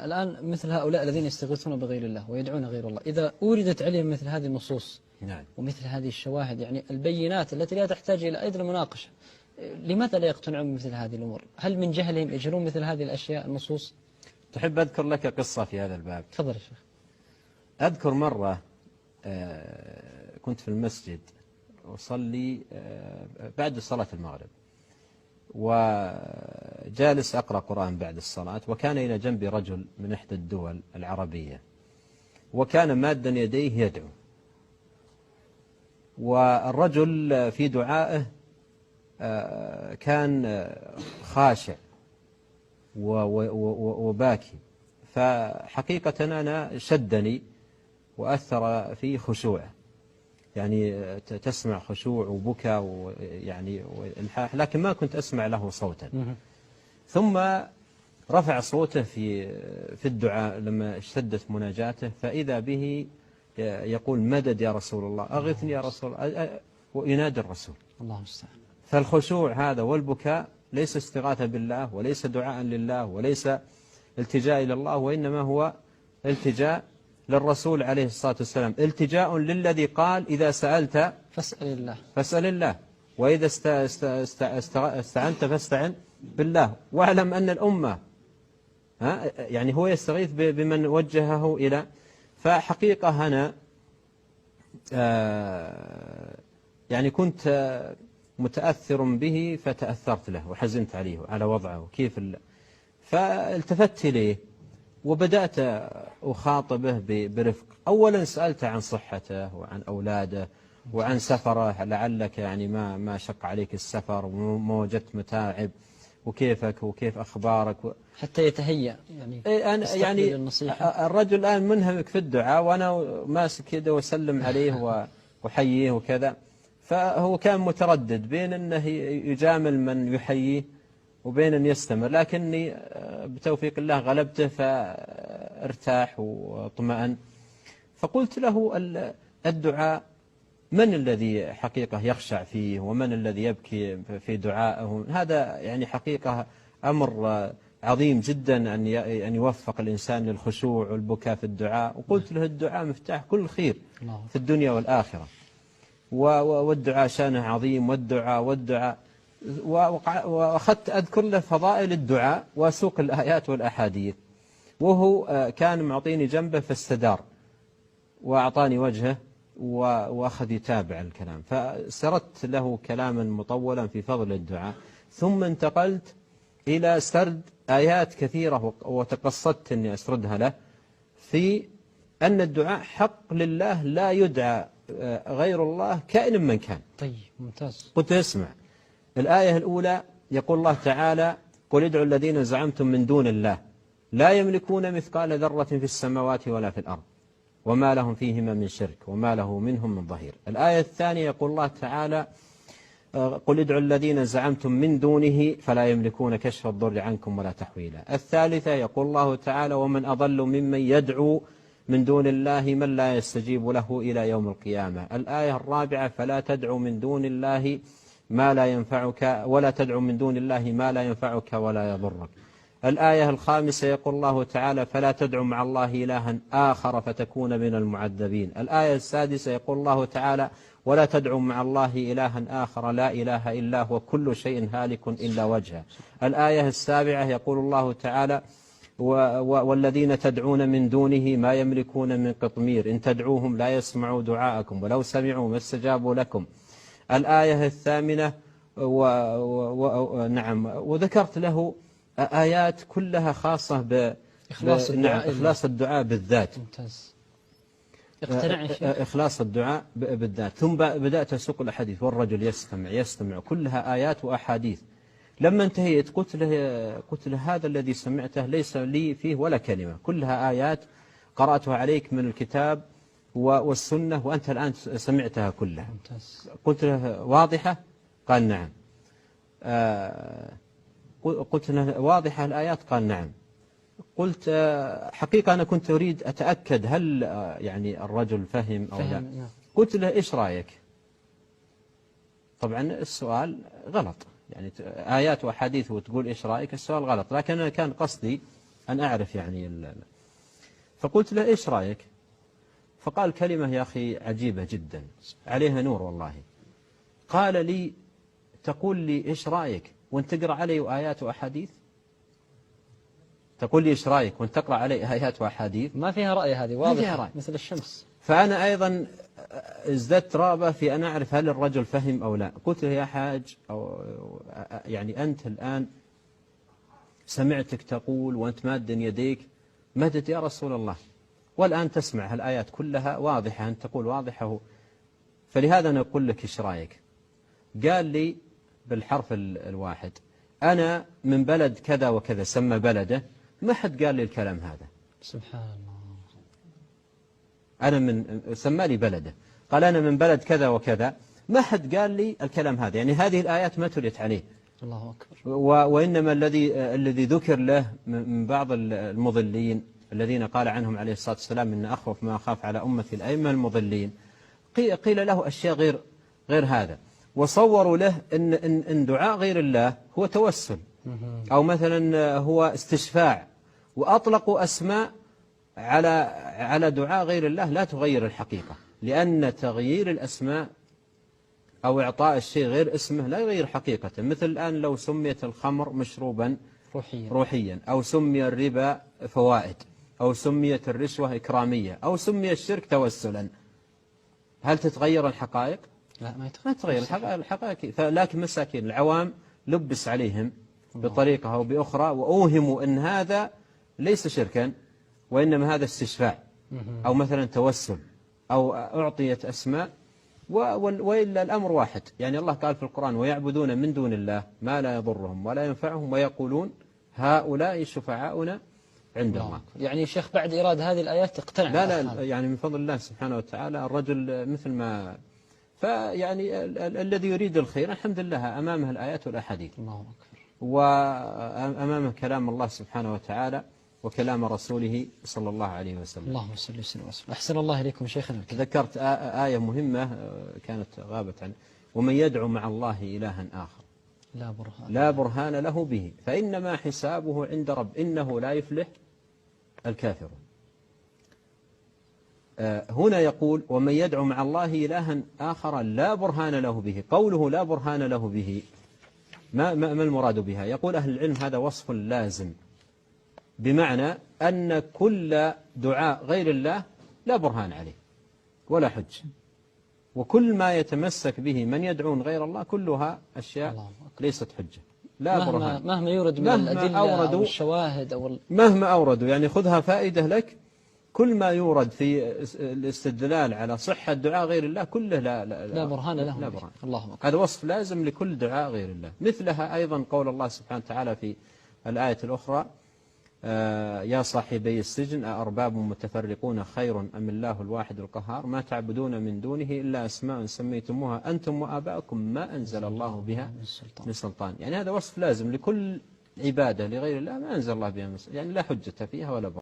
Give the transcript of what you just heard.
الآن مثل هؤلاء الذين يستغيثون بغير الله ويدعون غير الله، إذا أوردت عليهم مثل هذه النصوص نعم. ومثل هذه الشواهد، يعني البينات التي لا تحتاج إلى أيضا مناقشة، لماذا لا يقتنعون بمثل هذه الأمور؟ هل من جهلهم يجهلون مثل هذه الأشياء النصوص؟ تحب أذكر لك قصة في هذا الباب؟ تفضل يا شيخ. أذكر مرة كنت في المسجد أصلي بعد صلاة المغرب، وجالس أقرأ قرآن بعد الصلاة، وكان إلى جنبي رجل من إحدى الدول العربية، وكان مادا يديه يدعو، والرجل في دعائه كان خاشع وباكي، فحقيقة أنا شدني وأثر في خشوعه، يعني تسمع خشوع وبكى ويعني والحاح، لكن ما كنت أسمع له صوتا. ثم رفع صوته في الدعاء لما اشتدت مناجاته، فإذا به يقول مدد يا رسول الله، أغثني يا رسول الله، وينادي الرسول. الله المستعان. فالخشوع هذا والبكاء ليس استغاثة بالله، وليس دعاء لله، وليس التجاء إلى الله، وإنما هو التجاء للرسول عليه الصلاة والسلام، التجاء للذي قال إذا سألت فاسأل الله، وإذا استعنت فاستعن بالله، واعلم أن الأمة يعني هو يستغيث بمن وجهه إلى. فحقيقة أنا يعني كنت متأثر به، فتأثرت له وحزنت عليه على وضعه كيف فالتفت إليه وبدأت أخاطبه برفق. أولا سألته عن صحته وعن أولاده وعن سفره، لعلك يعني ما شق عليك السفر وما وجدت متاعب، وكيفك وكيف أخبارك حتى يتهيأ يعني الرجل الآن منهمك في الدعاء، وأنا ماسك كده وسلم عليه وحييه وكذا، فهو كان متردد بين أنه يجامل من يحييه وبين أن يستمر، لكني بتوفيق الله غلبته فارتاح واطمأن. فقلت له الدعاء من الذي حقيقة يخشع فيه، ومن الذي يبكي في دعائه؟ هذا يعني حقيقة أمر عظيم جدا أن يوفق الإنسان للخشوع والبكاء في الدعاء. وقلت له الدعاء مفتاح كل خير في الدنيا والآخرة، والدعاء شأنه عظيم، والدعاء وأخذت أذكر له فضائل الدعاء وأسوق الآيات والأحاديث، وهو كان معطيني جنبه فاستدار وأعطاني وجهه وأخذ يتابع الكلام، فسردت له كلاما مطولا في فضل الدعاء، ثم انتقلت إلى سرد آيات كثيرة وتقصدت أني أسردها له في أن الدعاء حق لله، لا يدعى غير الله كائن من كان. طيب ممتاز. قلت اسمع الآية الأولى، يقول الله تعالى قل ادعوا الذين زعمتم من دون الله لا يملكون مثقال ذرة في السماوات ولا في الأرض وما لهم فيهما من شرك وما له منهم من ظهير. الآية الثانية يقول الله تعالى قل ادعوا الذين زعمتم من دونه فلا يملكون كشف الضر عنكم ولا تحويلا. الثالثة يقول الله تعالى ومن أضل ممن يدعو من دون الله من لا يستجيب له إلى يوم القيامة. الآية الرابعة فلا تدعو من دون الله ما لا ينفعك ولا تدعو من دون الله ما لا ينفعك ولا يضرك. الآية الخامسة يقول الله تعالى فلا تدعو مع الله إلها آخر فتكون من المعذبين. الآية السادسة يقول الله تعالى ولا تدعو مع الله إلها آخر لا إله إلا هو كل شيء هالك إلا وجهه. الآية السابعة يقول الله تعالى والذين تدعون من دونه ما يملكون من قطمير إن تدعوهم لا يسمعوا دعاءكم ولو سمعوا ما استجابوا لكم. الآية الثامنة نعم، وذكرت له آيات كلها خاصة إخلاص الدعاء بالذات. ممتاز. إخلاص الدعاء بالذات. ثم بدأت أسوق الأحاديث والرجل يستمع كلها آيات وأحاديث. لما انتهيت قلت له هذا الذي سمعته ليس لي فيه ولا كلمة، كلها آيات قرأتها عليك من الكتاب والسنة وأنت الآن سمعتها كلها. ممتاز. قلت له واضحة؟ قال نعم. قلت له واضحة الآيات؟ قال نعم. قلت حقيقة أنا كنت أريد أتأكد هل يعني الرجل فهم أو لا. قلت له إيش رأيك؟ طبعا السؤال غلط، يعني آيات وحديث وتقول إيش رأيك، السؤال غلط، لكن أنا كان قصدي أن أعرف يعني فقلت له إيش رأيك؟ فقال كلمة يا أخي عجيبة جدا عليها نور والله. قال لي تقول لي إيش رأيك وانت تقرأ علي آيات وأحاديث؟ تقول لي إيش رأيك وانت تقرأ علي آيات وأحاديث؟ ما فيها رأي، هذه واضحة مثل الشمس. فأنا أيضا ازددت رغبة في أن أعرف هل الرجل فهم أو لا. قلت له يا حاج أو يعني أنت الآن سمعتك تقول وأنت ماد يديك مدد يا رسول الله، والآن تسمع الآيات كلها واضحة، أنت تقول واضحة، فلهذا نقول لك إيش رأيك؟ قال لي بالحرف الواحد أنا من بلد كذا وكذا، سمى بلده، ما حد قال لي الكلام هذا. سبحان الله. أنا من سمى لي بلده، قال أنا من بلد كذا وكذا، ما حد قال لي الكلام هذا، يعني هذه الآيات ما تليت عليه. الله أكبر. وإنما الذي ذكر له من بعض المضلين الذين قال عنهم عليه الصلاة والسلام إن أخوف ما أخاف على أمتي الأئمة المضلين، قيل له أشياء غير هذا، وصوروا له إن دعاء غير الله هو توسل أو مثلا هو استشفاع، وأطلقوا أسماء على دعاء غير الله لا تغير الحقيقة، لأن تغيير الأسماء أو إعطاء الشيء غير اسمه لا يغير حقيقته. مثل الآن لو سميت الخمر مشروبا روحيا أو سمي الربا فوائد أو سميت الرشوة إكرامية أو سمي الشرك توسلا، هل تتغير الحقائق؟ لا ما تتغير الحقائق. لكن مساكين العوام لبس عليهم بطريقة أو بأخرى وأوهموا أن هذا ليس شركا وإنما هذا استشفاع أو مثلا توسل أو أعطيت أسماء، وإلا الأمر واحد. يعني الله قال في القرآن ويعبدون من دون الله ما لا يضرهم ولا ينفعهم ويقولون هؤلاء شفعاؤنا عند الله. يعني شيخ بعد إيراد هذه الآيات اقتنع؟ لا يعني من فضل الله سبحانه وتعالى الرجل مثل ما فيعني الذي يريد الخير الحمد لله أمامه الآيات والأحاديث، الله أكبر، وأمامه كلام الله سبحانه وتعالى وكلام رسوله صلى الله عليه وسلم. اللهم صل وسلم. أحسن الله إليكم شيخنا. ذكرت آية مهمة كانت غابت عنه، ومن يدعو مع الله إلها آخر لا برهان له به فإنما حسابه عند رب إنه لا يفلح الكافرون. هنا يقول ومن يدعو مع الله إلها آخر لا برهان له به. قوله لا برهان له به ما المراد بها؟ يقول أهل العلم هذا وصف لازم، بمعنى أن كل دعاء غير الله لا برهان عليه ولا حج، وكل ما يتمسك به من يدعون غير الله كلها أشياء ليست حجة لا برهان مهما يورد من الأدلة أو الشواهد مهما أوردوا. يعني خذها فائدة لك، كل ما يورد في الاستدلال على صحة دعاء غير الله كله لا برهان له. لا برهان. الله أكبر. هذا وصف لازم لكل دعاء غير الله. مثلها أيضا قول الله سبحانه وتعالى في الآية الأخرى يا صاحبي السجن أأرباب متفرقون خير أم الله الواحد القهار ما تعبدون من دونه إلا أسماء سميتموها أنتم وآباؤكم ما أنزل الله بها من سلطان. يعني هذا وصف لازم لكل عبادة لغير الله ما أنزل الله بها من سلطان، يعني لا حجة فيها ولا برهان.